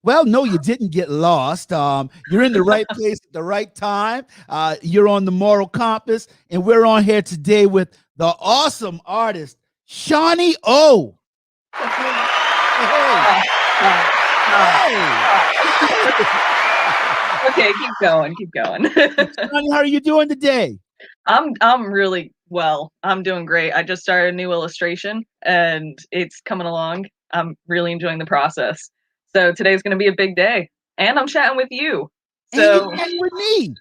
Well, no, you didn't get lost. You're in the right place at the right time. You're on the moral compass, and we're on here today with the awesome artist, Shani O. That's me. Hey, Okay, keep going, keep going. Shani, how are you doing today? I'm really well. I'm doing great. I just started a new illustration and it's coming along. I'm really enjoying the process. So today's gonna be a big day. And I'm chatting with you. And So you're chatting with me.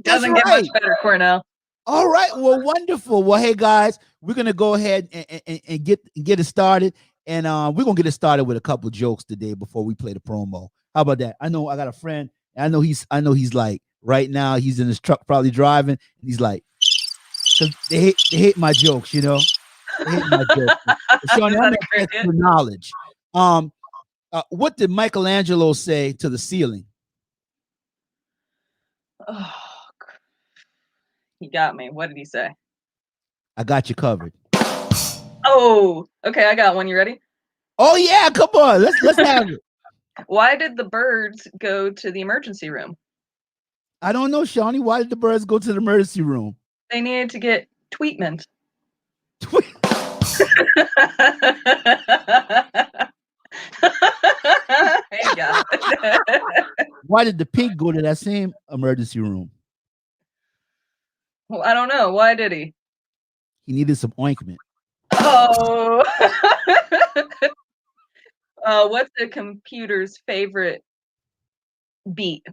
doesn't That's get right. much better, Cornell. All right. Well, wonderful. Well, hey guys, we're gonna go ahead and get it started, and we're gonna get it started with a couple jokes today before we play the promo. How about that? I know I got a friend. I know he's like right now. He's in his truck, probably driving, and he's like, 'cause they hate my jokes, you know. They hate my jokes. Shawnee, I'm gonna test your knowledge. What did Michelangelo say to the ceiling? Oh, he got me. What did he say? I got you covered. Oh, okay, I got one. You ready? Oh yeah, come on. Let's have it. Why did the birds go to the emergency room? I don't know, Shawnee. Why did the birds go to the emergency room? They needed to get treatment. Hey, got it. Why did the pig go to that same emergency room? Well, I don't know. Why did he? He needed some ointment. Oh. What's the computer's favorite beat?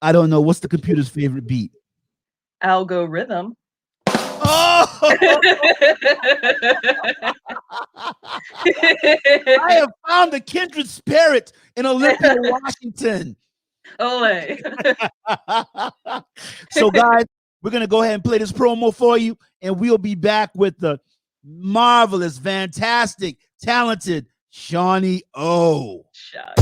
I don't know. What's the computer's favorite beat? Algorithm. Oh! I have found the kindred spirit in Olympia, Washington. Ole. So, guys, we're going to go ahead and play this promo for you, and we'll be back with the marvelous, fantastic, talented Shani O. Shut.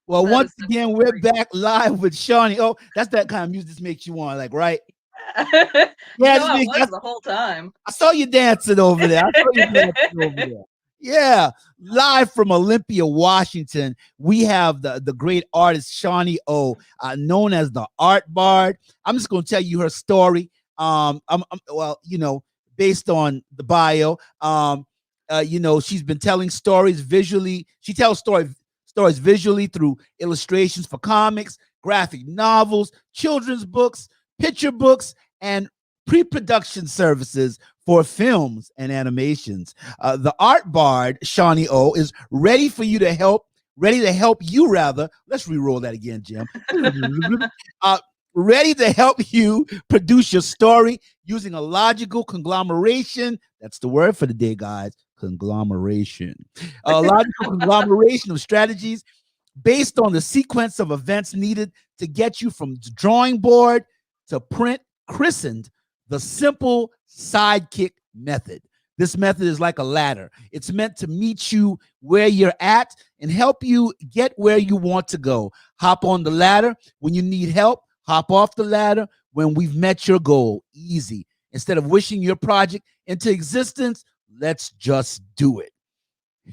Well, once again, we're back live with Shani. Oh, that's that kind of music that makes you want, like, right? Yeah, I was the whole time. I saw you dancing over there. Yeah, live from Olympia, Washington, we have the great artist Shani O, known as the Art Bard. I'm just going to tell you her story. Well, you know, based on the bio, you know, she's been telling stories visually. She tells stories visually through illustrations for comics, graphic novels, children's books, picture books, and pre-production services for films and animations. The Art Bard, Shani O, is ready to help you rather. Let's re-roll that again, Jim. ready to help you produce your story using a logical conglomeration. That's the word for the day, guys. Conglomeration. A logical conglomeration of strategies based on the sequence of events needed to get you from the drawing board to print, christened the simple sidekick method. This method is like a ladder. It's meant to meet you where you're at and help you get where you want to go. Hop on the ladder when you need help. Hop off the ladder when we've met your goal. Easy. Instead of wishing your project into existence, let's just do it.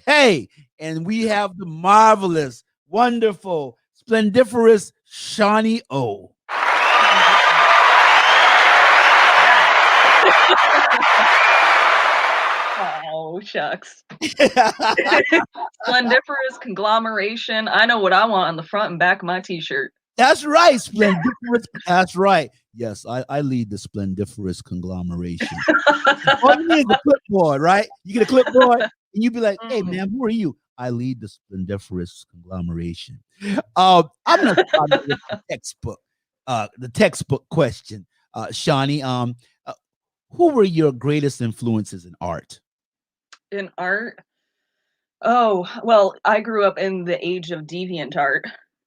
Hey, and we have the marvelous, wonderful, splendiferous Shani O. Oh, shucks. Splendiferous conglomeration. I know what I want on the front and back of my t-shirt. That's right, splendiferous. That's right. Yes, I lead the splendiferous conglomeration. All you need is a clipboard, right? You get a clipboard and you be like, hey, man, who are you? I lead the splendiferous conglomeration. I'm going to start with the textbook question. Shani, who were your greatest influences in art? In art? Oh, well, I grew up in the age of deviant art.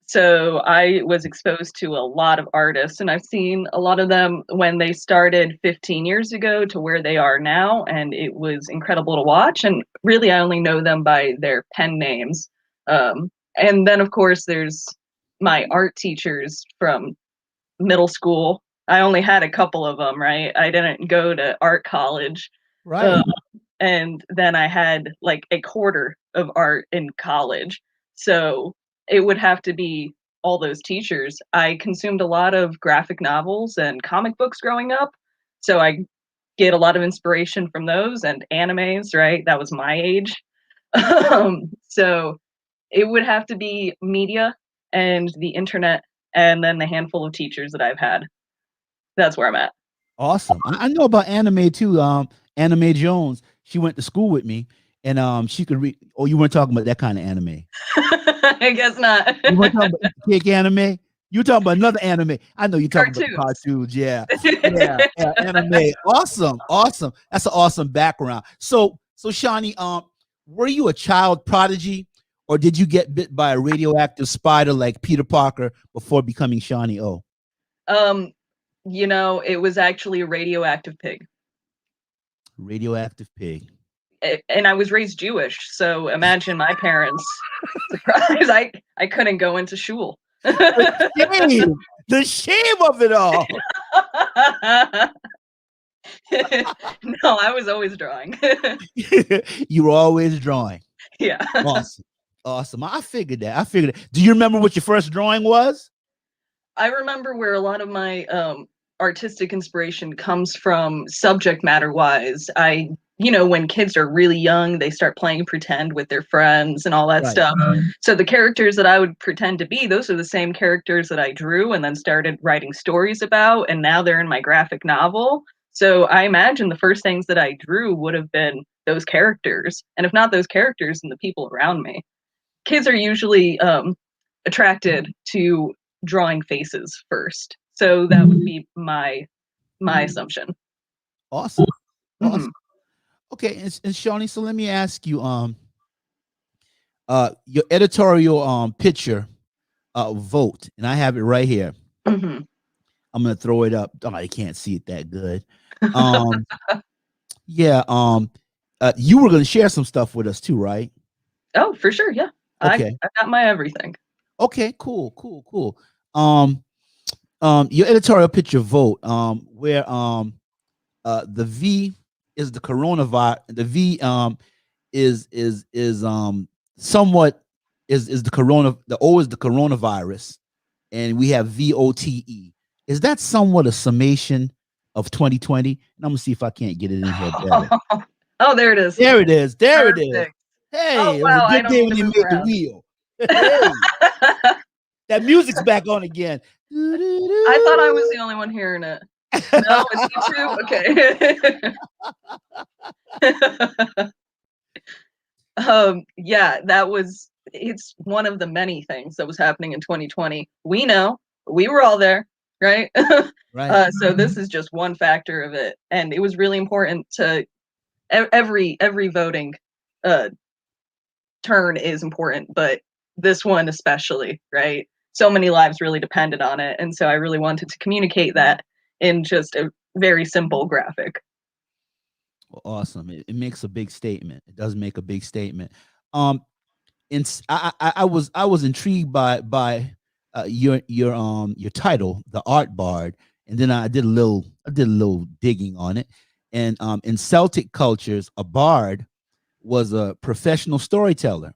So I was exposed to a lot of artists, and I've seen a lot of them when they started 15 years ago to where they are now, and it was incredible to watch. And really, I only know them by their pen names. And then, of course, there's my art teachers from middle school. I only had a couple of them, right? I didn't go to art college. Right. And then I had like a quarter of art in college. So it would have to be all those teachers. I consumed a lot of graphic novels and comic books growing up. So I get a lot of inspiration from those and animes, right? That was my age. So it would have to be media and the internet and then the handful of teachers that I've had. That's where I'm at. Awesome. I know about anime too. Anime Jones. She went to school with me, and she could read. Oh, you weren't talking about that kind of anime. I guess not. You weren't talking about kick anime. You were talking about another anime. I know you're talking about Cartoons. cartoons. Yeah, yeah, anime. Awesome. That's an awesome background. So Shani, were you a child prodigy, or did you get bit by a radioactive spider like Peter Parker before becoming Shani O? It was actually a radioactive pig. Radioactive pig. And I was raised Jewish, so imagine my parents' surprise. I couldn't go into shul. The shame of it all. No, I was always drawing. You were always drawing. Yeah. Awesome. I figured that. Do you remember what your first drawing was? I remember where a lot of my artistic inspiration comes from subject matter wise. When kids are really young, they start playing pretend with their friends and all that stuff. So the characters that I would pretend to be, those are the same characters that I drew and then started writing stories about. And now they're in my graphic novel. So I imagine the first things that I drew would have been those characters. And if not those characters, then the people around me. Kids are usually attracted to drawing faces first. So that would be my assumption. Awesome. Okay, and Shani, so let me ask you, your editorial picture vote, and I have it right here. I'm gonna throw it up. Oh, I can't see it that good. Yeah. You were gonna share some stuff with us too, right? Oh, for sure. Yeah. Okay. I got my everything. Okay. Cool. Your editorial picture vote, where the V is the coronavirus. The V is somewhat is the corona. The O is the coronavirus, and we have VOTE. Is that somewhat a summation of 2020? And I'm gonna see if I can't get it in here better. Oh, there it is. There it is. Perfect. Hey, it was a good day when they made the wheel. Hey. That music's back on again. I thought I was the only one hearing it. No, it's you too? Okay. Yeah, it's one of the many things that was happening in 2020. We know, we were all there. right? Right. So this is just one factor of it, and it was really important to every voting uh, turn is important, but this one especially, right? So many lives really depended on it, and so I really wanted to communicate that in just a very simple graphic. Well, awesome. It makes a big statement. It does make a big statement. Um, I was intrigued by your title, the Art Bard, and then I did a little digging on it. And in Celtic cultures, a bard was a professional storyteller,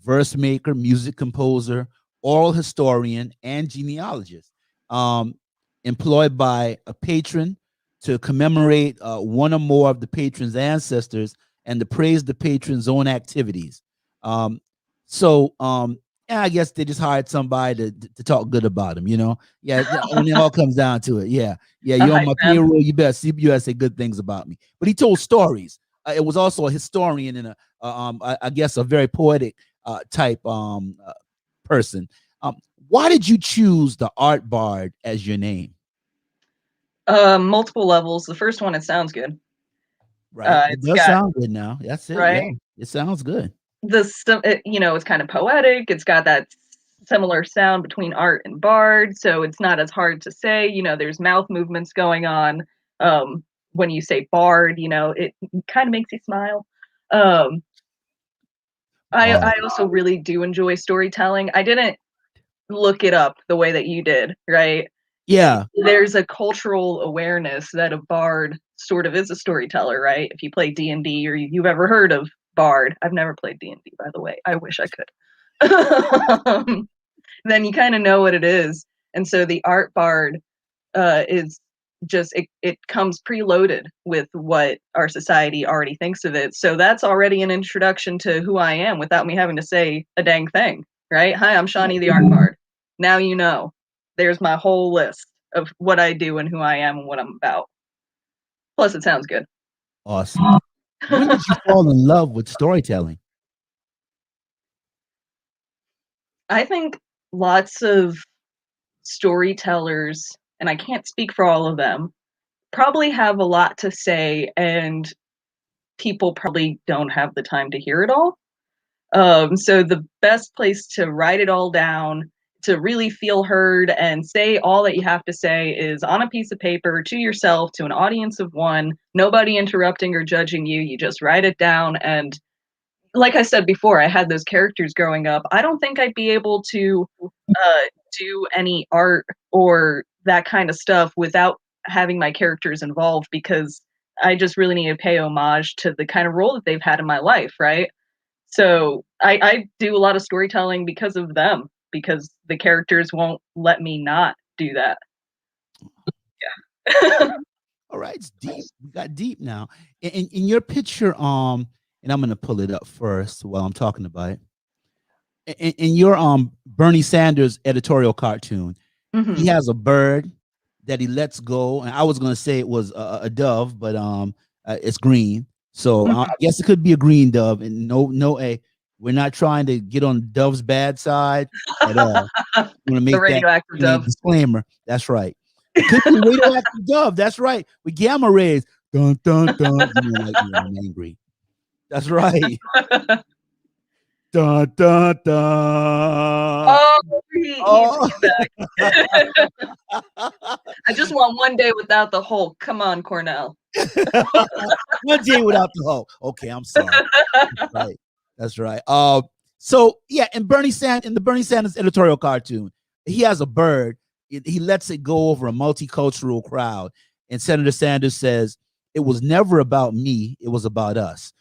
verse maker, music composer, oral historian, and genealogist, um, employed by a patron to commemorate one or more of the patron's ancestors and to praise the patron's own activities. Um, so, yeah, I guess they just hired somebody to talk good about him, you know? Yeah, when it all comes down to it. Yeah, yeah, A you're on hype my man. payroll. You better say good things about me. But he told stories. It was also a historian and I guess a very poetic type person. Um, why did you choose the Art Bard as your name? Multiple levels. The first one, it sounds good. Right, it It's does got sound good now. That's it. Yeah, right it sounds good. it's kind of poetic. It's got that similar sound between art and bard, so it's not as hard to say. There's mouth movements going on. Um, when you say bard, it kind of makes you smile. Um, I Bard. also really do enjoy storytelling. I didn't look it up the way that you did, right? Yeah, There's a cultural awareness that a bard sort of is a storyteller, right? If you play D&D or you've ever heard of bard. I've never played D&D, by the way. I wish I could. Then you kind of know what it is. And so the art bard is just it comes preloaded with what our society already thinks of it. So that's already an introduction to who I am without me having to say a dang thing, right? Hi, I'm Shani the art bard. Now you know. There's my whole list of what I do and who I am and what I'm about. Plus, it sounds good. awesome. When did you fall in love with storytelling? I think lots of storytellers, and I can't speak for all of them, probably have a lot to say, and people probably don't have the time to hear it all. So the best place to write it all down, to really feel heard and say all that you have to say, is on a piece of paper to yourself, to an audience of one, nobody interrupting or judging you. You just write it down. And like I said before, I had those characters growing up. I don't think I'd be able to do any art or that kind of stuff without having my characters involved, because I just really need to pay homage to the kind of role that they've had in my life, right? So I do a lot of storytelling because of them, because the characters won't let me not do that. Yeah. All right, it's deep. We got deep now. In your picture, and I'm gonna pull it up first while I'm talking about it. In your Bernie Sanders editorial cartoon, he Hmm. has a bird that he lets go, and I was gonna say it was a dove, but it's green, so I Hmm. guess it could be a green dove. And we're not trying to get on dove's bad side at all. I'm gonna The make that radioactive dove. disclaimer. That's right. It could be a radioactive dove. That's right. With gamma rays. Dun dun dun. You know, like me when I'm angry. That's right. Dun dun dun. Oh, he's Oh. coming back. I just want one day without the Hulk. Come on, Cornell. One day without the Hulk. Okay, I'm sorry. That's right. That's right. So yeah, in the Bernie Sanders editorial cartoon, he has a bird. He lets it go over a multicultural crowd, and Senator Sanders says, "It was never about me. It was about us."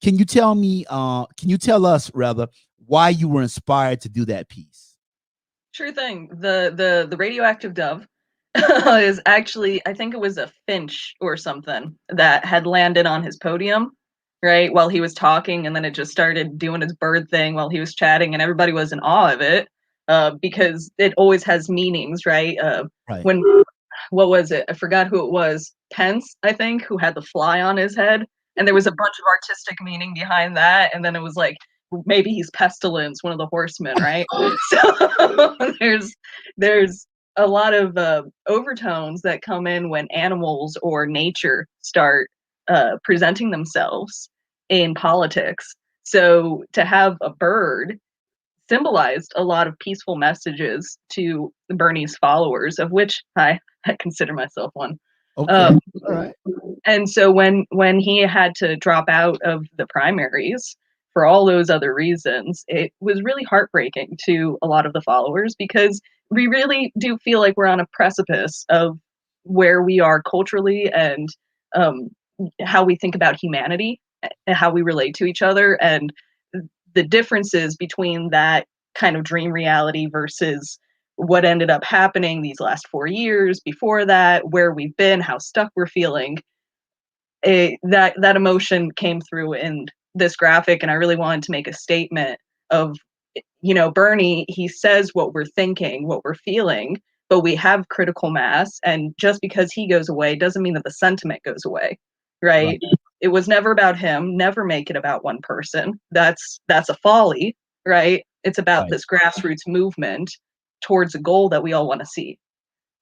Can you tell me? Can you tell us rather why you were inspired to do that piece? Sure thing. The radioactive dove is actually, I think it was a finch or something that had landed on his podium, right, while he was talking, and then it just started doing its bird thing while he was chatting, and everybody was in awe of it, because it always has meanings, right? Right. When what was it? I forgot who it was. Pence, I think, who had the fly on his head, and there was a bunch of artistic meaning behind that, and then it was like maybe he's pestilence, one of the horsemen, right? So there's a lot of overtones that come in when animals or nature start presenting themselves in politics. So to have a bird symbolized a lot of peaceful messages to Bernie's followers, of which I consider myself one. Okay. Um, All right. and so when he had to drop out of the primaries for all those other reasons, it was really heartbreaking to a lot of the followers because we really do feel like we're on a precipice of where we are culturally and um, how we think about humanity and how we relate to each other, and the differences between that kind of dream reality versus what ended up happening these last 4 years before that, where we've been, how stuck we're feeling. That emotion came through in this graphic, and I really wanted to make a statement of, Bernie, he says what we're thinking, what we're feeling, but we have critical mass, and just because he goes away doesn't mean that the sentiment goes away, right? Right. It was never about him, never make it about one person. That's a folly, right? It's about Right. this grassroots movement towards a goal that we all want to see.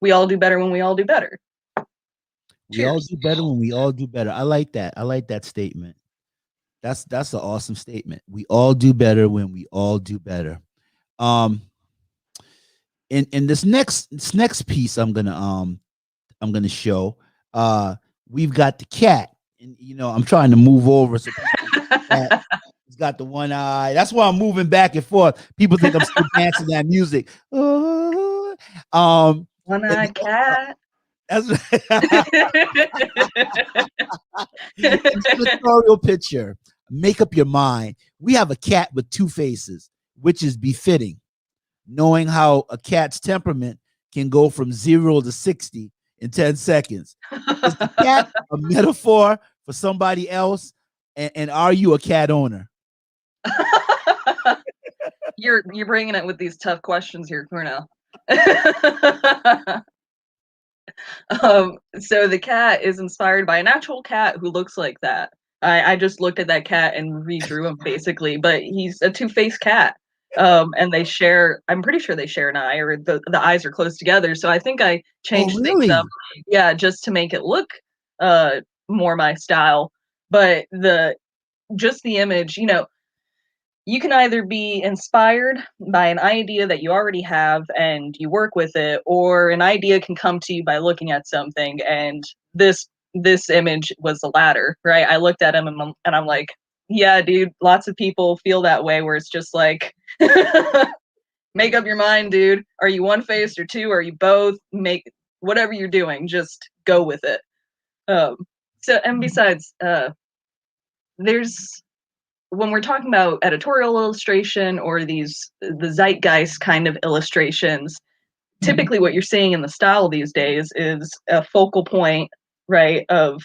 We all do better when we all do better. We all Cheers. do better when we all do better. I like that. I like that statement. That's an awesome statement. We all do better when we all do better. Um, in this next piece, I'm gonna show. Uh, we've got the cat, and I'm trying to move over so people can see the cat. He's got the one eye. That's why I'm moving back and forth. People think I'm still dancing that music. Oh, and One-eyed cat. that's in the pictorial picture. Make up your mind. We have a cat with two faces, which is befitting, knowing how a cat's temperament can go from 0 to 60 in 10 seconds. Is the cat a metaphor for somebody else? And are you a cat owner? You're bringing it with these tough questions here, Cornell. So the cat is inspired by an actual cat who looks like that. I just looked at that cat and redrew him basically, but he's a two-faced cat. And they share, I'm pretty sure they share an eye, or the eyes are close together. So I think I Oh, changed things up, really? yeah, just to make it look uh more my style. But just the image, you can either be inspired by an idea that you already have and you work with it, or an idea can come to you by looking at something. And this image was the latter, right? I looked at him and I'm like, yeah, dude, lots of people feel that way, where it's just like, make up your mind, dude. Are you one faced or two? Are you both? Make whatever you're doing, just go with it. Um, and besides, there's when we're talking about editorial illustration or the zeitgeist kind of illustrations, typically what you're seeing in the style these days is a focal point, right, of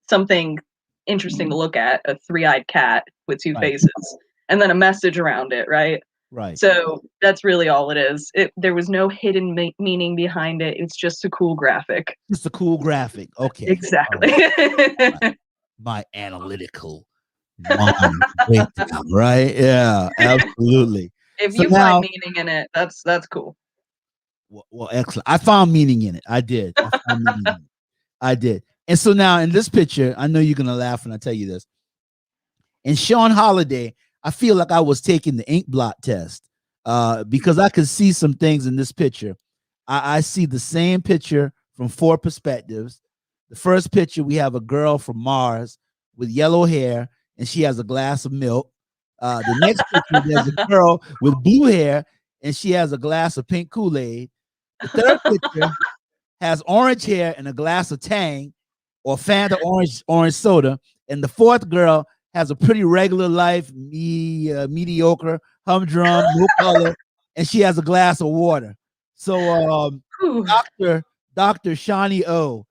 something interesting to look at, a three-eyed cat with two Right, faces, and then a message around it, right? right. So that's really all it is. There was no hidden meaning behind it. It's just a cool graphic. Just a cool graphic. Okay. All Exactly. right. All right. My analytical mind breakdown, right? Yeah, absolutely. If So you find now, meaning in it, that's cool. well, excellent. I found meaning in it. I did. I found meaning in it. I did. And so now in this picture, I know you're gonna laugh when I tell you this. In Sean Holiday, I feel like I was taking the ink blot test because I could see some things in this picture. I see the same picture from four perspectives. The first picture, we have a girl from Mars with yellow hair, and she has a glass of milk. The next picture, there's a girl with blue hair, and she has a glass of pink Kool-Aid. The third picture has orange hair and a glass of Tang or Fanta orange soda. And the fourth girl has a pretty regular life, mediocre, humdrum, no color, and she has a glass of water. So, Whew. Doctor Shani O,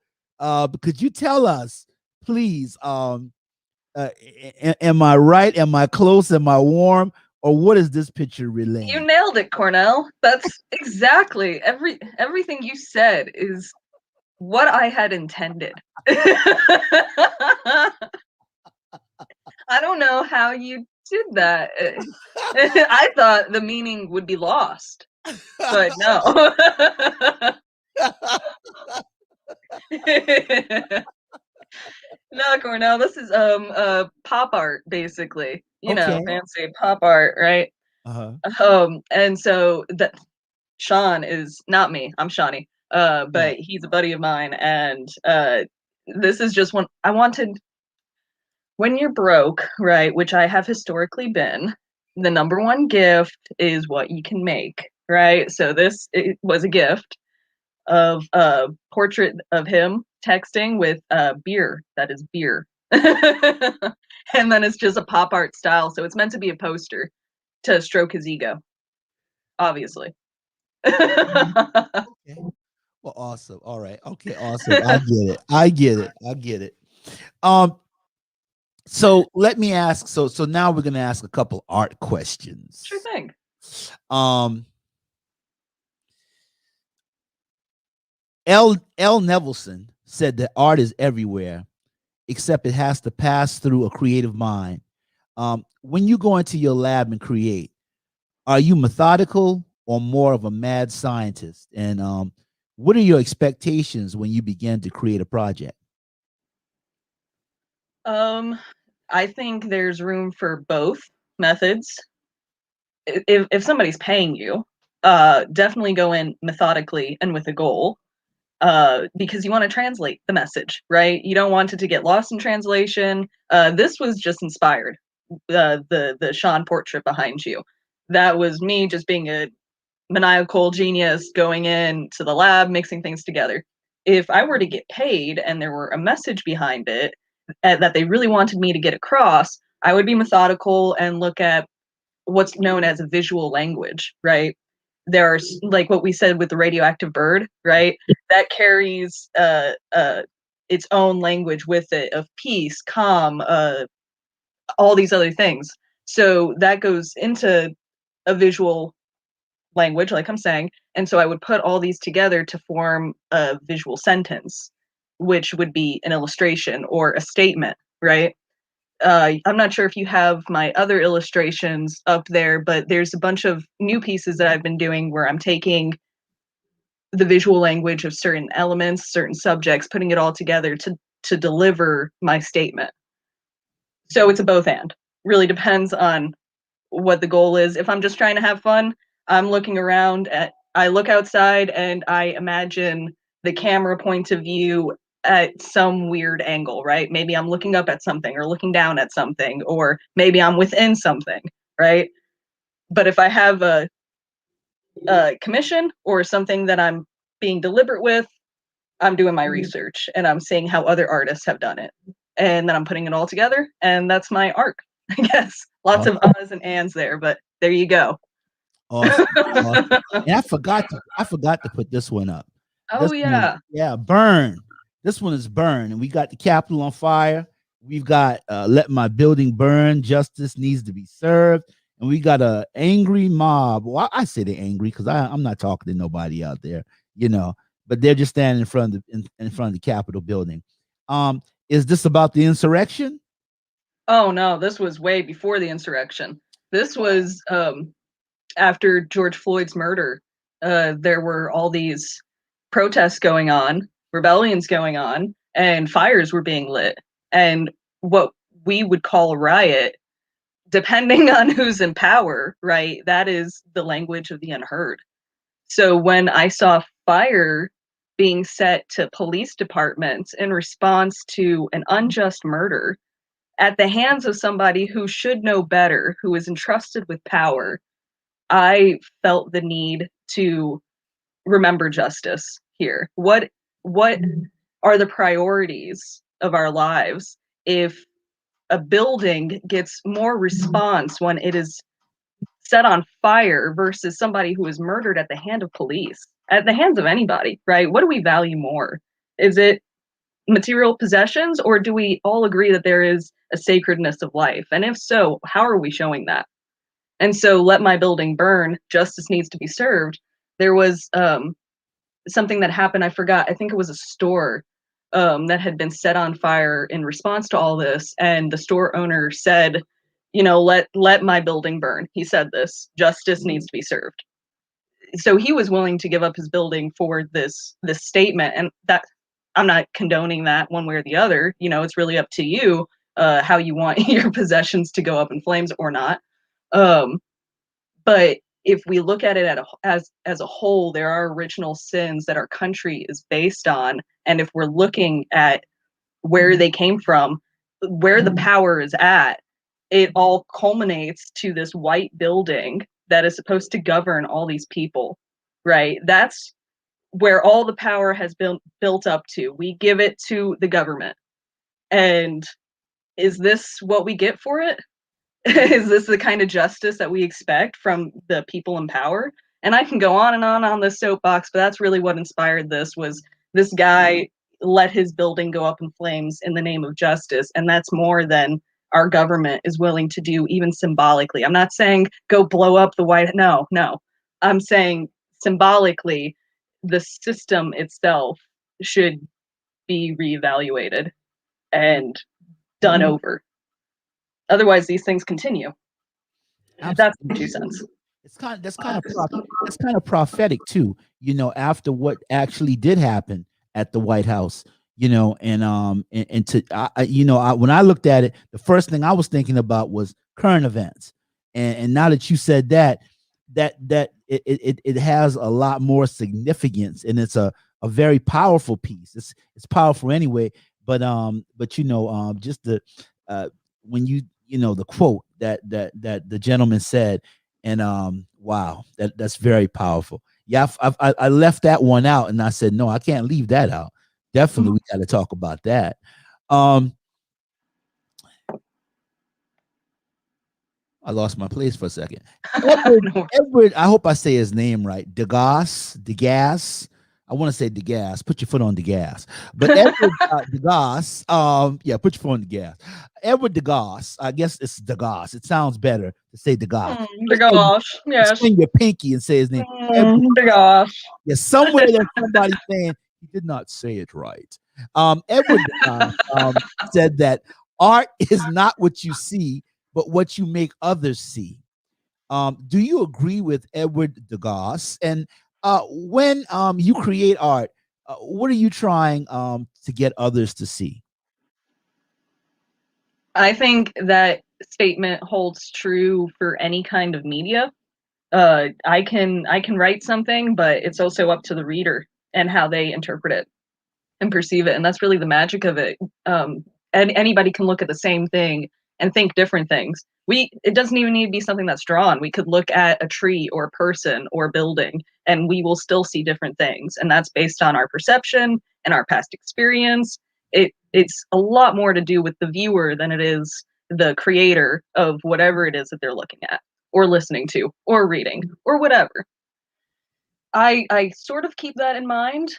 could you tell us, please? Am I right? Am I close? Am I warm? Or what is this picture You relaying? nailed it, Cornell. That's exactly everything you said is what I had intended. I don't know how you did that. I thought the meaning would be lost. but no. No, Cornell, this is pop art basically. You know, Okay. fancy pop art, right? Uh-huh. And so that Sean is not me. I'm Shani. Right. But he's a buddy of mine, and this is just one I wanted. When you're broke, right, which I have historically been, the number one gift is what you can make, right? So this it was a gift of a portrait of him texting with beer. That is beer. And then it's just a pop art style. So it's meant to be a poster to stroke his ego, obviously. Okay. Well, awesome. All right. Okay, awesome. I get it. I get it. I get it. Um, so let me ask. So now we're gonna ask a couple art Sure questions. thing. Um, L. Nevelson said that art is everywhere, except it has to pass through a creative mind. When you go into your lab and create, are you methodical or more of a mad scientist? And what are your expectations when you begin to create a project? Um, I think there's room for both methods. If somebody's paying you, definitely go in methodically and with a goal. Because you want to translate the message, right? You don't want it to get lost in translation. This was just inspired. The Sean portrait behind you. That was me just being a maniacal genius going in to the lab, mixing things together. If I were to get paid and there were a message behind it that they really wanted me to get across, I would be methodical and look at what's known as a visual language, right? There's like what we said with the radioactive bird, right? That carries its own language with it of peace, calm, all these other things. So that goes into a visual language, like I'm saying. And so I would put all these together to form a visual sentence, which would be an illustration or a statement, right? I'm not sure if you have my other illustrations up there, but there's a bunch of new pieces that I've been doing where I'm taking the visual language of certain elements, certain subjects, putting it all together to deliver my statement. So it's a both and. Really depends on what the goal is. If I'm just trying to have fun, I'm looking around at I look outside and I imagine the camera point of view at some weird angle, right? Maybe I'm looking up at something or looking down at something, or maybe I'm within something, right? But if I have a commission or something that I'm being deliberate with, I'm doing my research and I'm seeing how other artists have done it. And then I'm putting it all together, and that's my art, I guess. Lots of Awesome. uhs and ands there, but there you go. Awesome. Awesome. And I forgot to put this one up. Oh This one, yeah. yeah, burn. This one is burn. And we got the Capitol on fire. We've got let my building burn. Justice needs to be served. And we got a angry mob. Well, I say they're angry because I'm not talking to nobody out there, you know, but they're just standing in front of the Capitol building. Is this about the insurrection? Oh no, this was way before the insurrection. This was after George Floyd's murder. There were all these protests going on, rebellions going on, and fires were being lit. And what we would call a riot, depending on who's in power, right? That is the language of the unheard. So when I saw fire being set to police departments in response to an unjust murder at the hands of somebody who should know better, who is entrusted with power, I felt the need to remember justice here. What are the priorities of our lives if a building gets more response when it is set on fire versus somebody who is murdered at the hand of police, at the hands of anybody, right? What do we value more? Is it material possessions, or do we all agree that there is a sacredness of life? And if so, how are we showing that? And so, let my building burn, justice needs to be served. There was something that happened, I forgot, I think it was a store that had been set on fire in response to all this. And the store owner said, you know, let my building burn. He said this, justice needs to be served. so he was willing to give up his building for this statement, and that I'm not condoning that one way or the other. It's really up to you how you want your possessions to go up in flames or not. Um, but if we look at it as a whole, there are original sins that our country is based on, and if we're looking at where they came from, where the power is at, it all culminates to this white building that is supposed to govern all these people, right? That's where all the power has been built up to. We give it to the government. And is this what we get for it? Is this the kind of justice that we expect from the people in power? And I can go on this soapbox, but that's really what inspired this. Was this guy let his building go up in flames in the name of justice, and that's more than our government is willing to do, even symbolically. I'm not saying go blow up the White. No. I'm saying symbolically, the system itself should be reevaluated and done over. Otherwise, these things continue. That's Absolutely. 2 cents. That's kind of prophetic too. After what actually did happen at the White House. And to when I looked at it, the first thing I was thinking about was current events. And now that you said that it has a lot more significance, and it's a very powerful piece. It's powerful anyway. But just the when the quote that the gentleman said, and wow, that's very powerful. Yeah, I left that one out, and I said no, I can't leave that out. Definitely, we got to talk about that. I lost my place for a second. Edward, I hope I say his name right. Degas. I want to say Degas. Put your foot on the gas. But Edward Degas, yeah, put your foot on the gas. Edward Degas, I guess it's Degas. It sounds better to say Degas. Degas, yes. Swing your pinky and say his name. Degas. Yeah, somewhere there's somebody saying he did not say it right. Edward Degas said that art is not what you see, but what you make others see. Do you agree with Edward Degas? And when you create art, what are you trying to get others to see? I think that statement holds true for any kind of media. I can write something, but it's also up to the reader and how they interpret it and perceive it, and that's really the magic of it. And anybody can look at the same thing and think different things. It doesn't even need to be something that's drawn. We could look at a tree or a person or a building, and we will still see different things, and that's based on our perception and our past experience. It's a lot more to do with the viewer than it is the creator of whatever it is that they're looking at or listening to or reading or whatever. I sort of keep that in mind.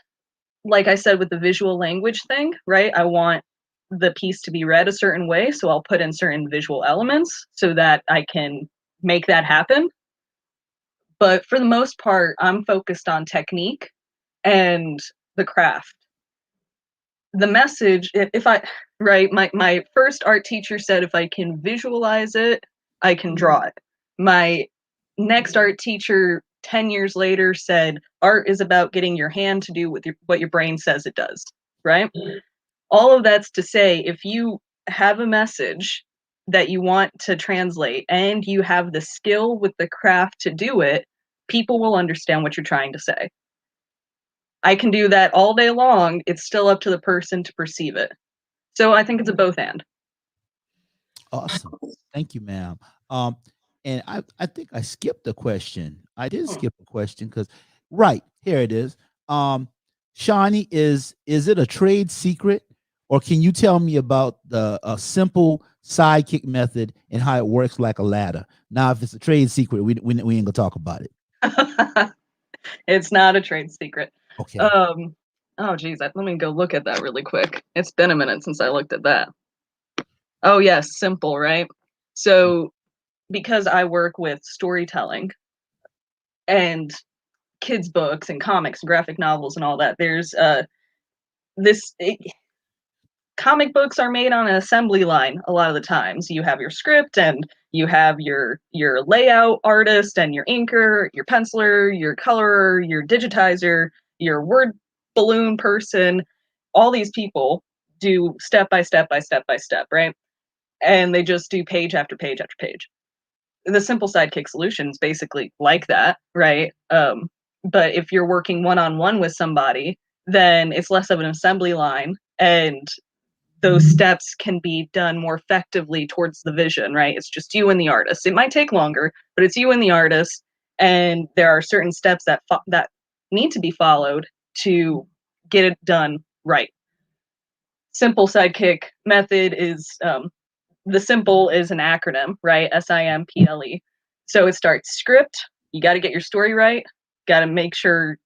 Like I said with the visual language thing, right? I want the piece to be read a certain way, so I'll put in certain visual elements so that I can make that happen. But for the most part, I'm focused on technique and the craft. The message, if I, right, my first art teacher said if I can visualize it, I can draw it. My next art teacher 10 years later said art is about getting your hand to do what your brain says it does, right? All of that's to say, if you have a message that you want to translate and you have the skill with the craft to do it, people will understand what you're trying to say. I can do that all day long. It's still up to the person to perceive it. So I think it's a both and. Awesome. Thank you, ma'am. And I think I skipped a question. I did skip a question because right here it is. Shani, is it a trade secret, or can you tell me about the simple sidekick method and how it works like a ladder? Now, if it's a trade secret, we ain't gonna talk about it. It's not a trade secret. Okay. Oh geez, let me go look at that really quick. It's been a minute since I looked at that. Oh yes, simple, right? So because I work with storytelling and kids books and comics and graphic novels and all that, there's this comic books are made on an assembly line a lot of the times. You have your script and you have your layout artist and your inker, your penciler, your colorer, your digitizer, your word balloon person. All these people do step by step by step by step, right? And they just do page after page after page. The simple sidekick solutions basically like that, right? But if you're working one-on-one with somebody, then it's less of an assembly line, and those steps can be done more effectively towards the vision, right? It's just you and the artist. It might take longer, but it's you and the artist, and there are certain steps that need to be followed to get it done right. Simple sidekick method is the simple is an acronym, right? SIMPLE. So it starts script. You got to get your story right. Got to make sure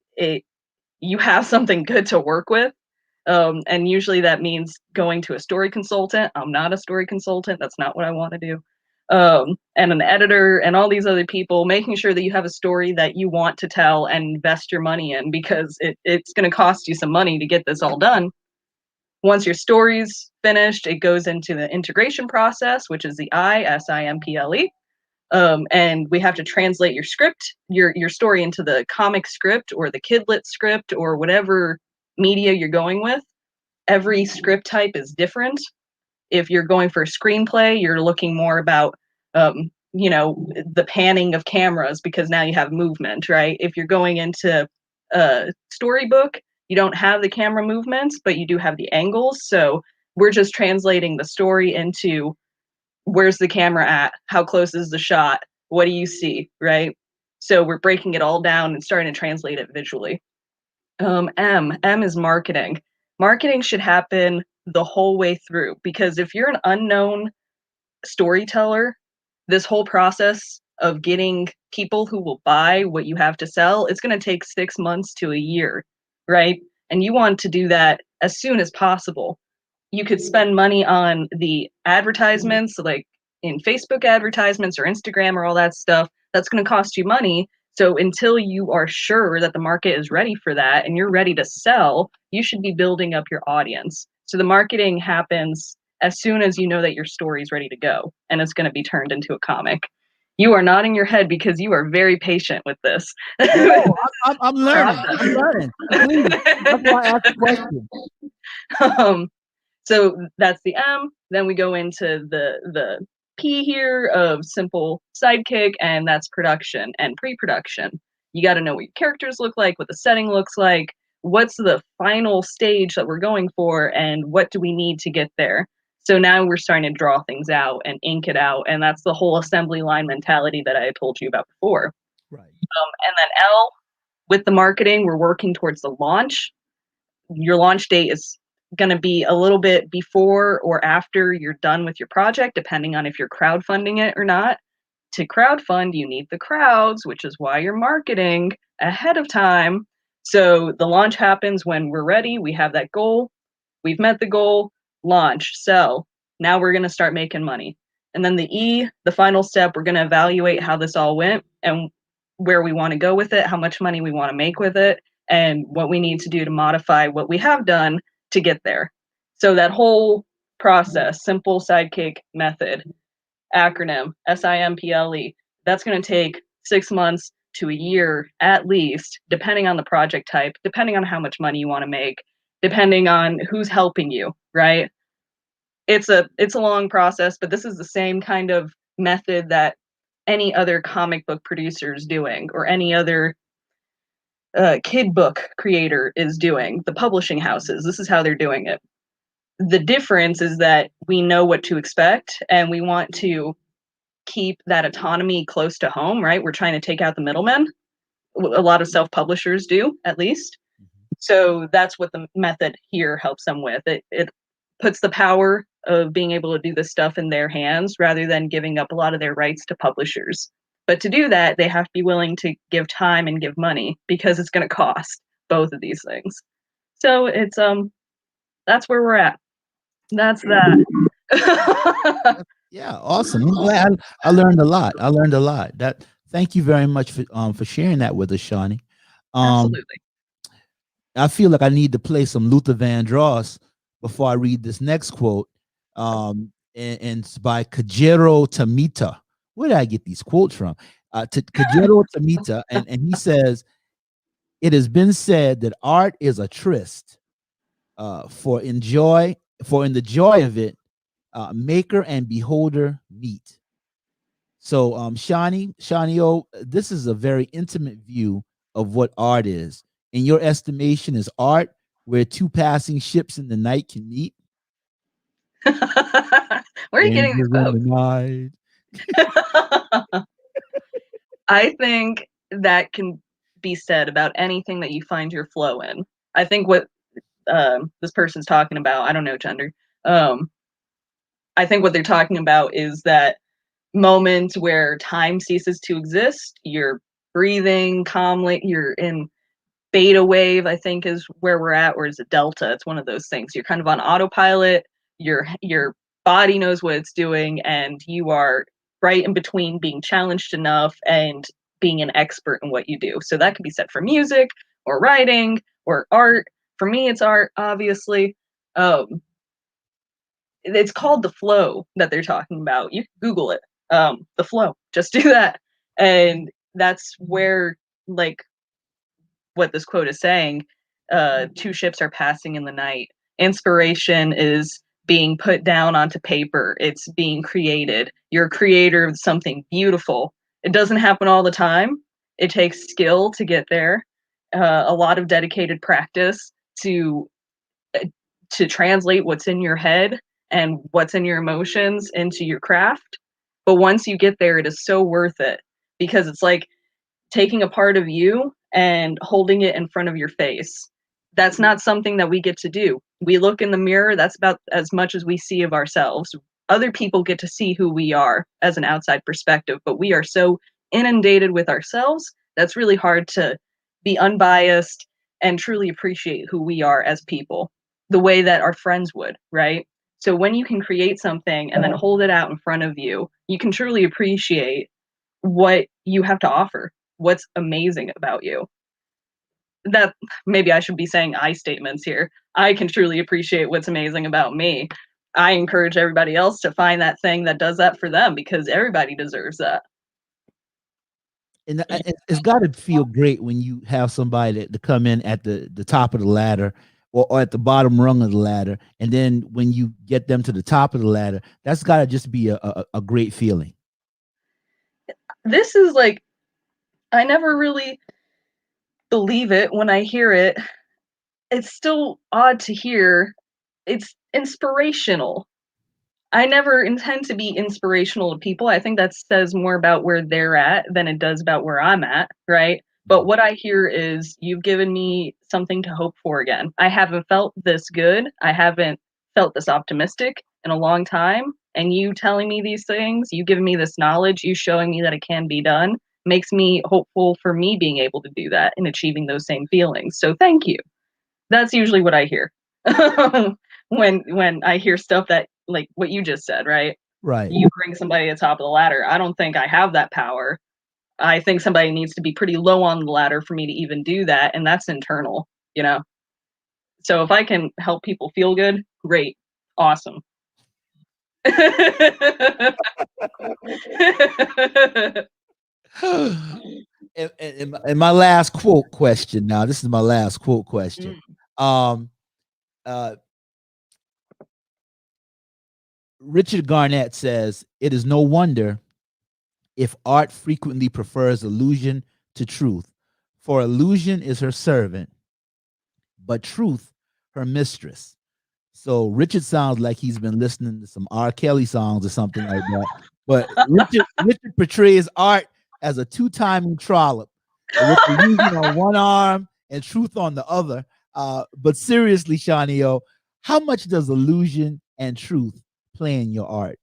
you have something good to work with. And usually that means going to a story consultant. I'm not a story consultant. That's not what I want to do. And an editor and all these other people, making sure that you have a story that you want to tell and invest your money in, because it's going to cost you some money to get this all done. Once your story's finished, it goes into the integration process, which is the SIMPLE. And we have to translate your script, your story, into the comic script or the kidlit script or whatever media you're going with. Every script type is different. If you're going for a screenplay, you're looking more about the panning of cameras, because now you have movement, right? If you're going into a storybook, you don't have the camera movements, but you do have the angles. So we're just translating the story into, where's the camera at? How close is the shot? What do you see, right? So we're breaking it all down and starting to translate it visually. M is marketing. Marketing should happen the whole way through, because if you're an unknown storyteller, this whole process of getting people who will buy what you have to sell, it's going to take 6 months to a year, right? And you want to do that as soon as possible. You could spend money on the advertisements, like in Facebook advertisements or Instagram or all that stuff. That's going to cost you money. So until you are sure that the market is ready for that and you're ready to sell, you should be building up your audience. So the marketing happens as soon as you know that your story is ready to go and it's going to be turned into a comic. You are nodding your head because you are very patient with this. No, I'm learning. I'm learning. Please. That's why I asked the question. So that's the M. Then we go into the P here of simple sidekick, and that's production and pre-production. You got to know what your characters look like, what the setting looks like, what's the final stage that we're going for, and what do we need to get there. So now we're starting to draw things out and ink it out, and that's the whole assembly line mentality that I told you about before. Right. And then L, with the marketing, we're working towards the launch. Your launch date is going to be a little bit before or after you're done with your project, depending on if you're crowdfunding it or not. To crowdfund, you need the crowds, which is why you're marketing ahead of time. So the launch happens when we're ready. We have that goal. We've met the goal. Launch, sell. Now we're going to start making money. And then the E, the final step, we're going to evaluate how this all went and where we want to go with it, how much money we want to make with it, and what we need to do to modify what we have done to get there. So that whole process, simple sidekick method, acronym, SIMPLE, that's going to take 6 months to a year at least, depending on the project type, depending on how much money you want to make, depending on who's helping you, right? It's a long process, but this is the same kind of method that any other comic book producer is doing, or any other kid book creator is doing. The publishing houses, this is how they're doing it. The difference is that we know what to expect, and we want to keep that autonomy close to home, right? We're trying to take out the middlemen. A lot of self-publishers do, at least. So that's what the method here helps them with. It puts the power of being able to do this stuff in their hands rather than giving up a lot of their rights to publishers. But to do that, they have to be willing to give time and give money, because it's going to cost both of these things. So it's that's where we're at. That's that. Yeah, awesome. I'm glad I learned a lot. I learned a lot. Thank you very much for sharing that with us, Shani. Absolutely. I feel like I need to play some Luther Vandross before I read this next quote. And it's by Kajiro Tamita. Where did I get these quotes from? Kajiro Tamita, and he says, "It has been said that art is a tryst. For enjoy, for in the joy of it, maker and beholder meet." So, Shani O, this is a very intimate view of what art is. In your estimation, is art where two passing ships in the night can meet? Where are you getting these Strangers in quotes? the night. I think that can be said about anything that you find your flow in. I think what this person's talking about, I don't know gender. Um, I think what they're talking about is that moment where time ceases to exist. You're breathing calmly. You're in beta wave, I think, is where we're at, or is it delta? It's one of those things. You're kind of on autopilot. Your body knows what it's doing, and you are right in between being challenged enough and being an expert in what you do. So that could be said for music or writing or art. For me, it's art, obviously. Um, it's called the flow that they're talking about. You can Google it. The flow. Just do that, and that's where, like, what this quote is saying, two ships are passing in the night. Inspiration is being put down onto paper. It's being created. You're a creator of something beautiful. It doesn't happen all the time. It takes skill to get there. A lot of dedicated practice to uh, to translate what's in your head and what's in your emotions into your craft. But once you get there, it is so worth it, because it's like taking a part of you and holding it in front of your face. That's not something that we get to do. We look in the mirror, that's about as much as we see of ourselves. Other people get to see who we are as an outside perspective, but we are so inundated with ourselves that's really hard to be unbiased and truly appreciate who we are as people the way that our friends would, right? So when you can create something and then hold it out in front of you, you can truly appreciate what you have to offer, what's amazing about you. That maybe I should be saying I statements here. I can truly appreciate what's amazing about me. I encourage everybody else to find that thing that does that for them, because everybody deserves that. And it's got to feel great when you have somebody to come in at the top of the ladder, or at the bottom rung of the ladder, and then when you get them to the top of the ladder, that's got to just be a great feeling. This is like, I never really believe it when I hear it. It's still odd to hear. It's inspirational. I never intend to be inspirational to people. I think that says more about where they're at than it does about where I'm at, right? But what I hear is, you've given me something to hope for again. I haven't felt this good. I haven't felt this optimistic in a long time. And you telling me these things, you giving me this knowledge, you showing me that it can be done, makes me hopeful for me being able to do that and achieving those same feelings. So thank you. That's usually what I hear. When I hear stuff that, like what you just said, right? Right. You bring somebody to the top of the ladder. I don't think I have that power. I think somebody needs to be pretty low on the ladder for me to even do that, and that's internal, you know. So if I can help people feel good, great, awesome. And my last quote question. Now, this is my last quote question. Mm. Um, uh, Richard Garnett says, "It is no wonder if art frequently prefers illusion to truth, for illusion is her servant, but truth her mistress." So Richard sounds like he's been listening to some R. Kelly songs or something like that. But Richard portrays art as a two-timing trollop, with illusion on one arm and truth on the other. But seriously, Shani O, how much does illusion and truth play in your art?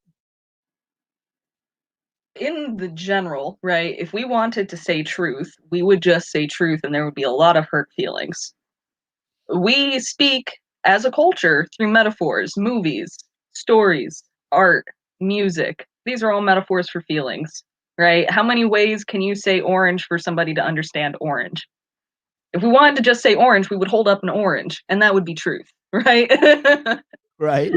In the general, right? If we wanted to say truth, we would just say truth, and there would be a lot of hurt feelings. We speak as a culture through metaphors, movies, stories, art, music. These are all metaphors for feelings, right? How many ways can you say orange for somebody to understand orange? If we wanted to just say orange, we would hold up an orange, and that would be truth. right? Right.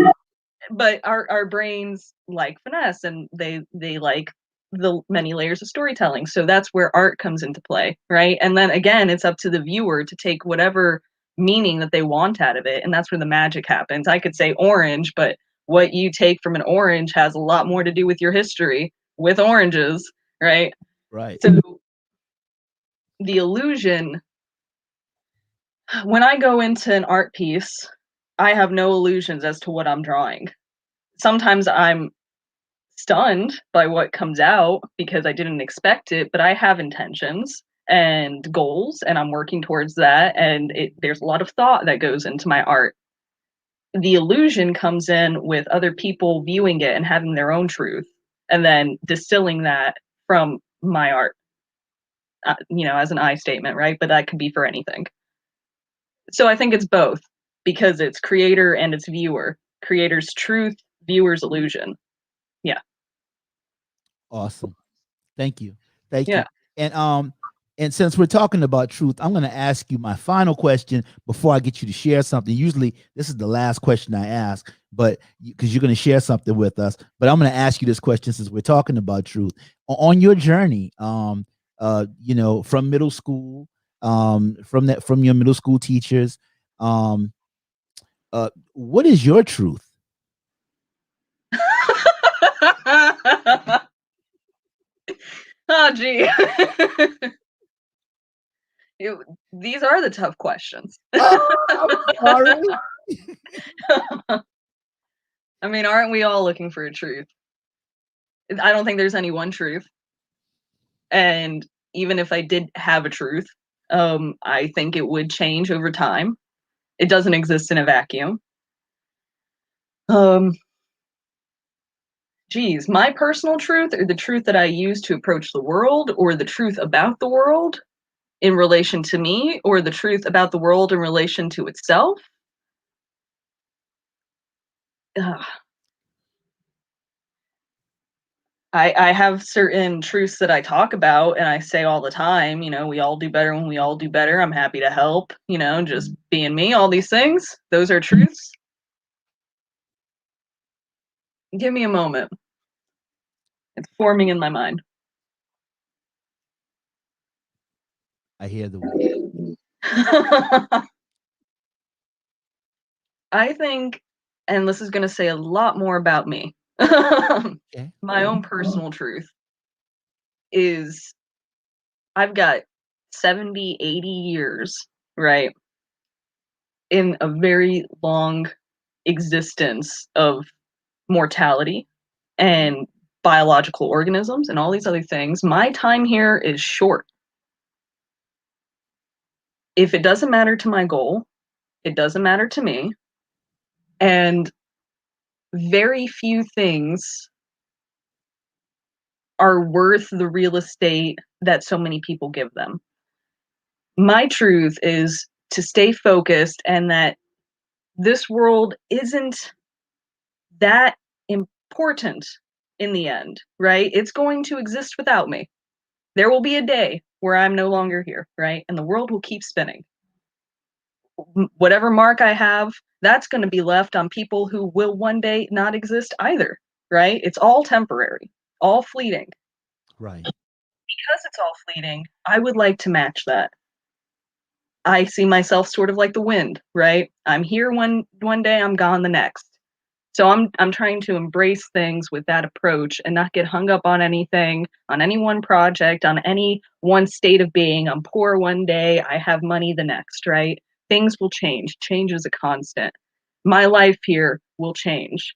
But our brains like finesse, and they like the many layers of storytelling. So that's where art comes into play, right? And then again, it's up to the viewer to take whatever meaning that they want out of it, and that's where the magic happens. I could say orange, but what you take from an orange has a lot more to do with your history with oranges, right? Right. So the illusion, when I go into an art piece, I have no illusions as to what I'm drawing. Sometimes I'm stunned by what comes out because I didn't expect it, but I have intentions and goals, and I'm working towards that, and there's a lot of thought that goes into my art. The illusion comes in with other people viewing it and having their own truth, and then distilling that from my art, as an I statement, right? But that could be for anything. So I think it's both, because it's creator and it's viewer. Creator's truth, viewer's illusion. Yeah. Awesome. Thank you. Thank Yeah. you. And since we're talking about truth, I'm going to ask you my final question before I get you to share something. Usually, this is the last question I ask, but because you're going to share something with us, but I'm going to ask you this question since we're talking about truth. On your journey, from middle school, from your middle school teachers, um, what is your truth? Oh, gee. These are the tough questions. Oh, I'm sorry. I mean, aren't we all looking for a truth? I don't think there's any one truth. And even if I did have a truth, I think it would change over time. It doesn't exist in a vacuum. Um, Geez, my personal truth, or the truth that I use to approach the world, or the truth about the world in relation to me, or the truth about the world in relation to itself. Ugh. I have certain truths that I talk about and I say all the time, we all do better when we all do better. I'm happy to help, just being me, all these things. Those are truths. Give me a moment. It's forming in my mind. I hear the word. I think, and this is going to say a lot more about me, Okay. my own personal truth is I've got 70, 80 years, right, in a very long existence of mortality and biological organisms and all these other things. My time here is short. If it doesn't matter to my goal, it doesn't matter to me. And very few things are worth the real estate that so many people give them. My truth is to stay focused, and that this world isn't that important in the end, right? It's going to exist without me. There will be a day where I'm no longer here, right? And the world will keep spinning. Whatever mark I have, that's going to be left on people who will one day not exist either, right? It's all temporary, all fleeting. Right. Because it's all fleeting, I would like to match that. I see myself sort of like the wind, right? I'm here one day, I'm gone the next. So I'm trying to embrace things with that approach and not get hung up on anything, on any one project, on any one state of being. I'm poor one day, I have money the next, right? Things will change. Change is a constant. My life here will change.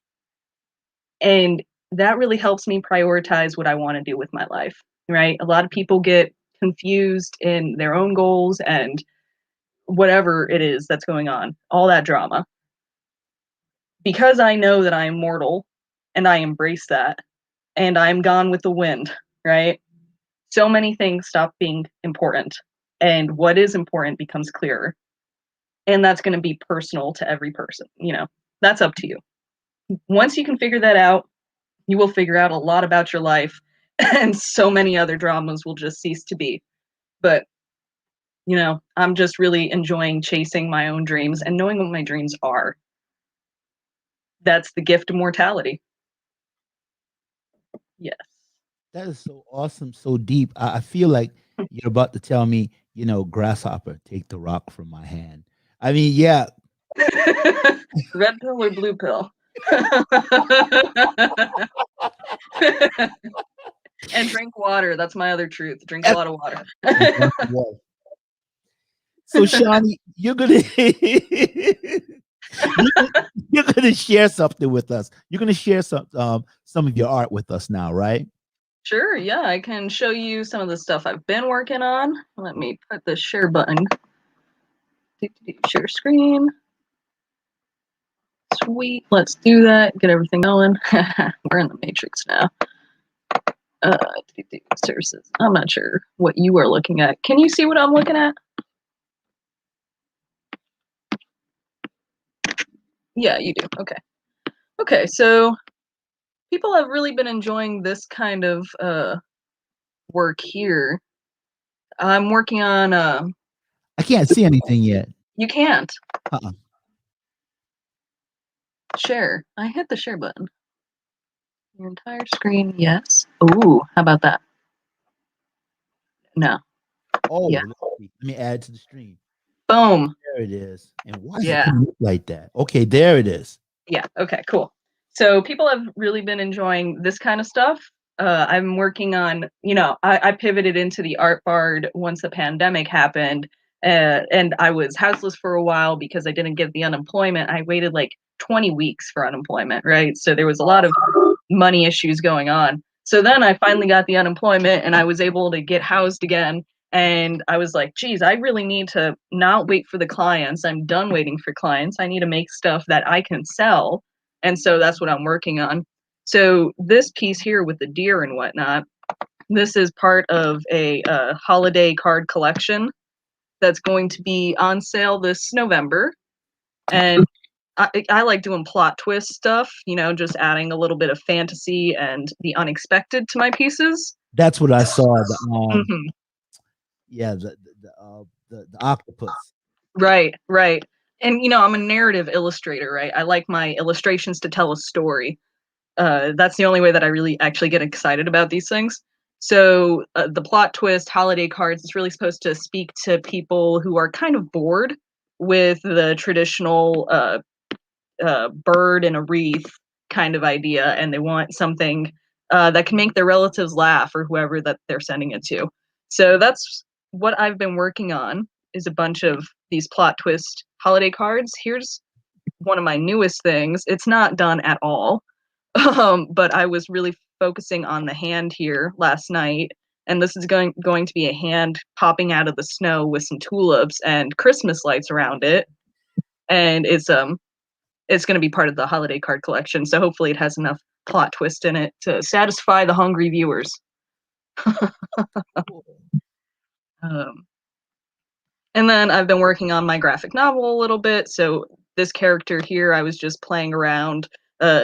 And that really helps me prioritize what I want to do with my life, right? A lot of people get confused in their own goals and whatever it is that's going on, all that drama. Because I know that I am mortal and I embrace that, and I'm gone with the wind, right? So many things stop being important, and what is important becomes clearer. And that's going to be personal to every person, that's up to you. Once you can figure that out, you will figure out a lot about your life, and so many other dramas will just cease to be. But you know, I'm just really enjoying chasing my own dreams and knowing what my dreams are. That's the gift of mortality. Yes. That is so awesome, so deep. I feel like you're about to tell me, grasshopper, take the rock from my hand. I mean, yeah. Red pill or blue pill? And drink water. That's my other truth. Drink a lot of water. So, Shani, you're gonna share something with us. You're gonna share some of your art with us now, right? Sure, yeah, I can show you some of the stuff I've been working on. Let me put the share button. Share screen. Sweet, let's do that. Get everything going. We're in the matrix now. Services. I'm not sure what you are looking at. Can you see what I'm looking at? Yeah, you do. Okay. Okay, so people have really been enjoying this kind of work here. I'm working on I can't see anything yet. you can't Uh-uh. share. I hit the share button. Your entire screen, yes. Ooh, how about that? No. Oh, Yeah. let me add to the stream. Boom. There it is. And why is it Yeah. coming up like that? Okay, there it is. Yeah. Okay, cool. So people have really been enjoying this kind of stuff. I'm working on, I pivoted into the art bard once the pandemic happened. And I was houseless for a while because I didn't get the unemployment. I waited like 20 weeks for unemployment, right? So there was a lot of money issues going on. So then I finally got the unemployment and I was able to get housed again. And I was like, geez, I really need to not wait for the clients. I'm done waiting for clients. I need to make stuff that I can sell. And so that's what I'm working on. So this piece here with the deer and whatnot, this is part of a holiday card collection that's going to be on sale this November. And I like doing plot twist stuff, just adding a little bit of fantasy and the unexpected to my pieces. That's what I saw. Mhm. Yeah, the octopus. Right, right. And I'm a narrative illustrator, right? I like my illustrations to tell a story. That's the only way that I really actually get excited about these things. So the plot twist holiday cards is really supposed to speak to people who are kind of bored with the traditional bird in a wreath kind of idea, and they want something that can make their relatives laugh or whoever that they're sending it to. So that's what I've been working on, is a bunch of these plot twist holiday cards. Here's one of my newest things. It's not done at all, but I was really focusing on the hand here last night. And this is going to be a hand popping out of the snow with some tulips and Christmas lights around it. And it's going to be part of the holiday card collection. So hopefully it has enough plot twist in it to satisfy the hungry viewers. um, and then I've been working on my graphic novel a little bit. So this character here, I was just playing around,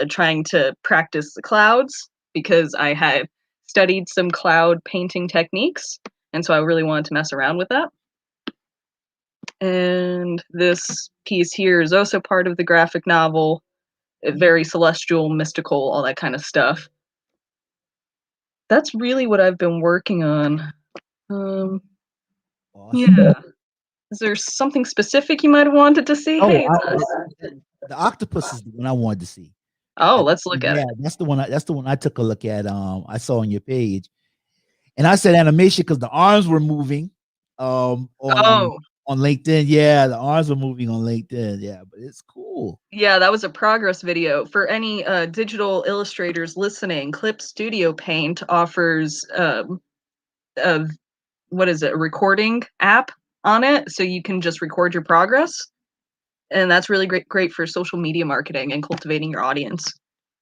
trying to practice the clouds because I had studied some cloud painting techniques. And so I really wanted to mess around with that. And this piece here is also part of the graphic novel. Very celestial, mystical, all that kind of stuff. That's really what I've been working on. Awesome. Yeah. Is there something specific you might have wanted to see? Oh, Hey, it's the octopus is the one I wanted to see. Oh, let's look at Yeah, it. that's the one. That's the one I took a look at. I saw on your page, and I said animation because the arms were moving. Oh, On LinkedIn, yeah, the arms were moving on LinkedIn. Yeah, but it's cool. yeah, that was a progress video. For any digital illustrators listening, Clip Studio Paint offers a what is it, a recording app on it, so you can just record your progress, and that's really great for social media marketing and cultivating your audience.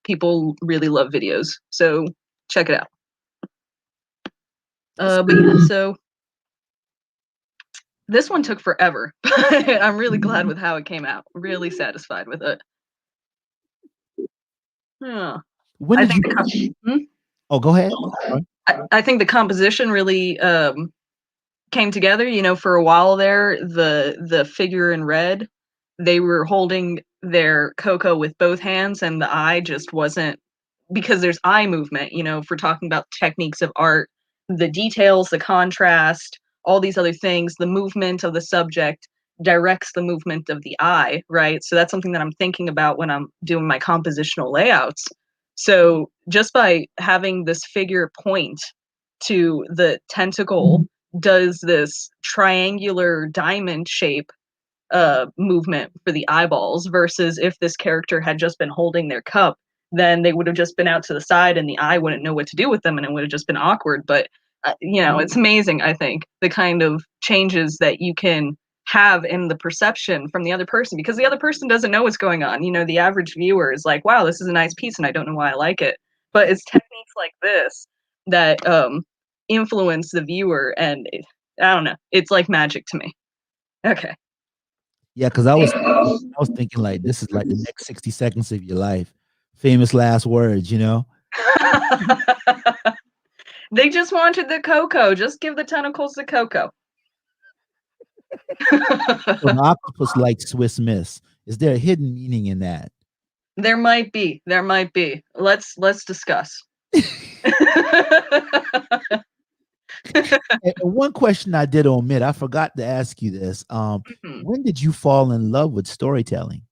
People really love videos, so check it out. But yeah, so this one took forever. I'm really glad with how it came out. Really satisfied with it. Yeah. When I did think you? Oh, go ahead. I think the composition really came together. You know, for a while there, the figure in red, they were holding their cocoa with both hands, and the eye just wasn't, because there's eye movement. You know, if we're talking about techniques of art, the details, the contrast, all these other things, the movement of the subject directs the movement of the eye, right? So that's something that I'm thinking about when I'm doing my compositional layouts. So just by having this figure point to the tentacle does this triangular diamond shape movement for the eyeballs, versus if this character had just been holding their cup, then they would have just been out to the side and the eye wouldn't know what to do with them and it would have just been awkward. But you know, it's amazing, I think, the kind of changes that you can have in the perception from the other person, because the other person doesn't know what's going on. You know, the average viewer is like, wow, this is a nice piece and I don't know why I like it. But it's techniques like this that influence the viewer, and I don't know, it's like magic to me. Okay. Yeah, because I was thinking like this is like the next 60 seconds of your life. Famous last words, you know. They just wanted the cocoa. Just give the tentacles the cocoa. So an octopus like Swiss Miss. Is there a hidden meaning in that? There might be. There might be. Let's discuss. And one question I did omit, I forgot to ask you this. Mhm. When did you fall in love with storytelling?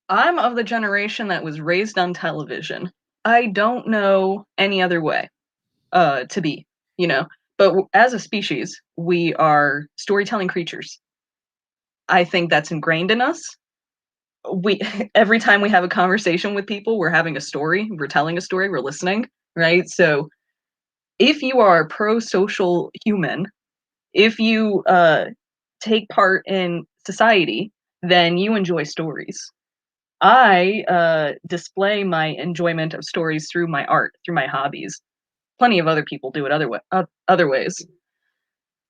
I'm of the generation that was raised on television. I don't know any other way to be, you know. But as a species, we are storytelling creatures. I think that's ingrained in us. We every time we have a conversation with people, we're having a story, we're telling a story, we're listening, right? So if you are a pro-social human, if you take part in society, then you enjoy stories. I display my enjoyment of stories through my art, through my hobbies. Plenty of other people do it other ways.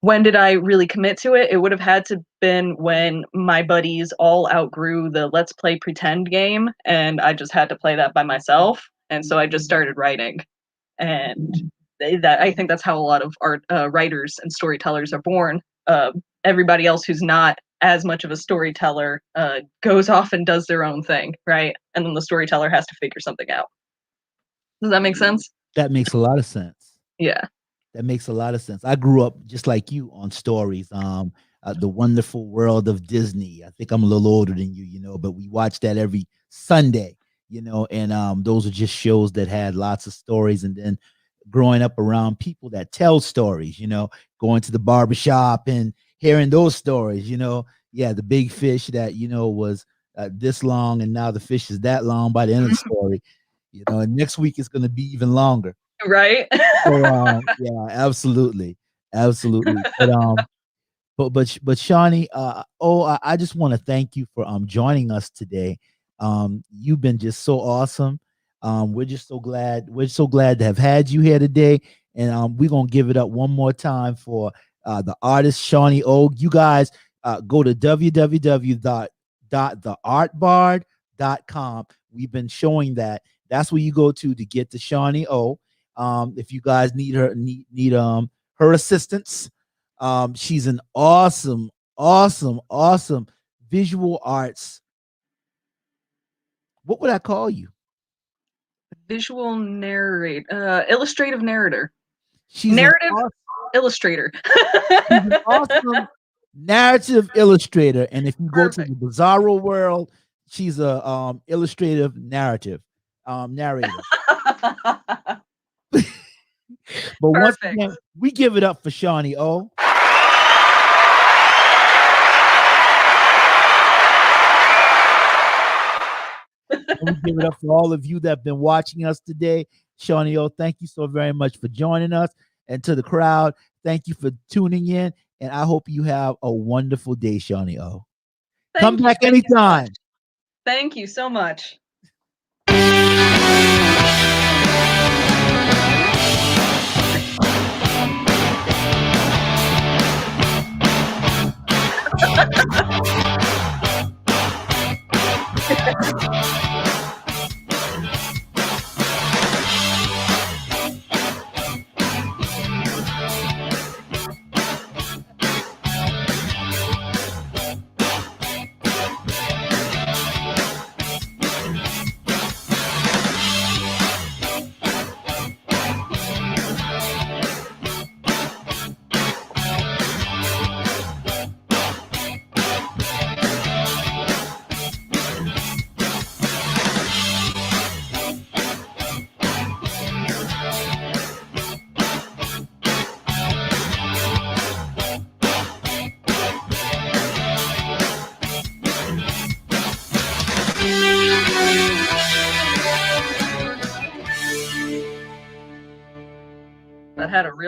When did I really commit to it? It would have had to been when my buddies all outgrew the let's play pretend game, and I just had to play that by myself. And so I just started writing, and that I think that's how a lot of art writers and storytellers are born. Everybody else who's not as much of a storyteller goes off and does their own thing, right? And then the storyteller has to figure something out. Does that make sense? That makes a lot of sense. Yeah. That makes a lot of sense. I grew up just like you on stories. The Wonderful World of Disney. I think I'm a little older than you, you know, but we watched that every Sunday, you know, and those are just shows that had lots of stories. And then growing up around people that tell stories, you know, going to the barbershop and hearing those stories, you know, yeah, the big fish that, you know, was this long and now the fish is that long by the end of the story, you know, and next week it's going to be even longer. Right? So yeah, absolutely, absolutely. But Shawnee, I just want to thank you for joining us today. You've been just so awesome. We're just so glad. We're so glad to have had you here today, and we're gonna give it up one more time for the artist Shani O. You guys go to www.theartbard.com. We've been showing that. That's where you go to get to Shani O. If you guys need her assistance, she's an awesome, awesome, awesome visual arts. What would I call you? Visual narrate, illustrative narrator, She's an narrative awesome, illustrator. she's an awesome narrative illustrator. And if you go to Perfect. the Bizarro world, she's a illustrative narrative narrator. But once Perfect. again, we give it up for Shani O. And we give it up for all of you that have been watching us today. Shani O, thank you so very much for joining us. And to the crowd, thank you for tuning in. And I hope you have a wonderful day, Shani O. Come back anytime. Thank you so much. that had a real